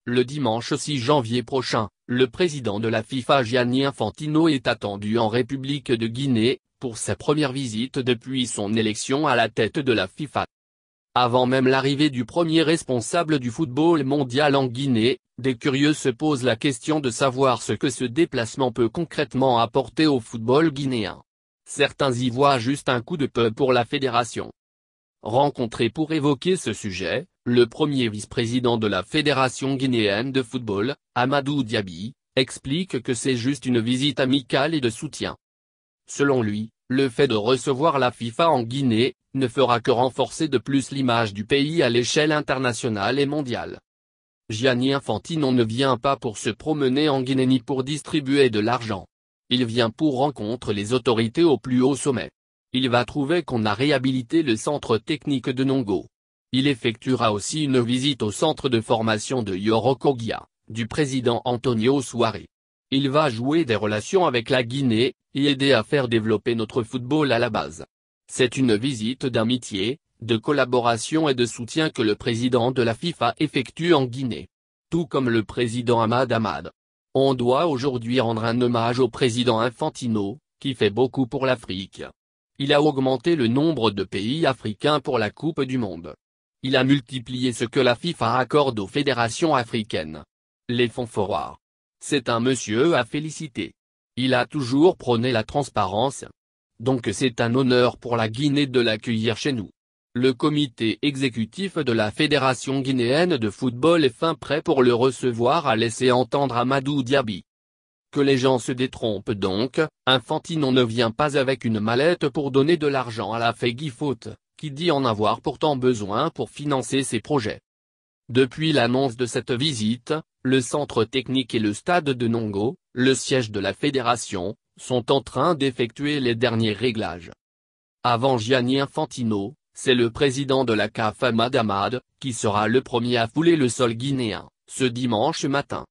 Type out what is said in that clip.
Le dimanche 6 janvier prochain, le président de la FIFA Gianni Infantino est attendu en République de Guinée, pour sa première visite depuis son élection à la tête de la FIFA. Avant même l'arrivée du premier responsable du football mondial en Guinée, des curieux se posent la question de savoir ce que ce déplacement peut concrètement apporter au football guinéen. Certains y voient juste un coup de pub pour la fédération. Rencontré pour évoquer ce sujet, le premier vice-président de la Fédération guinéenne de football, Amadou Diaby, explique que c'est juste une visite amicale et de soutien. Selon lui, le fait de recevoir la FIFA en Guinée, ne fera que renforcer de plus l'image du pays à l'échelle internationale et mondiale. Gianni Infantino ne vient pas pour se promener en Guinée ni pour distribuer de l'argent. Il vient pour rencontrer les autorités au plus haut sommet. Il va trouver qu'on a réhabilité le centre technique de Nongo. Il effectuera aussi une visite au centre de formation de Yorokogia, du président Antonio Souaré. Il va jouer des relations avec la Guinée, et aider à faire développer notre football à la base. C'est une visite d'amitié, de collaboration et de soutien que le président de la FIFA effectue en Guinée. Tout comme le président Ahmad Ahmad. On doit aujourd'hui rendre un hommage au président Infantino, qui fait beaucoup pour l'Afrique. Il a augmenté le nombre de pays africains pour la Coupe du Monde. Il a multiplié ce que la FIFA accorde aux fédérations africaines. Les fonds forwards. C'est un monsieur à féliciter. Il a toujours prôné la transparence. Donc c'est un honneur pour la Guinée de l'accueillir chez nous. Le comité exécutif de la Fédération guinéenne de football est fin prêt pour le recevoir, a laissé entendre Amadou Diaby. Que les gens se détrompent donc, Infantino ne vient pas avec une mallette pour donner de l'argent à la FEGIFOOT, qui dit en avoir pourtant besoin pour financer ses projets. Depuis l'annonce de cette visite, le centre technique et le stade de Nongo, le siège de la fédération, sont en train d'effectuer les derniers réglages. Avant Gianni Infantino, c'est le président de la CAF Ahmad Ahmad, qui sera le premier à fouler le sol guinéen, ce dimanche matin.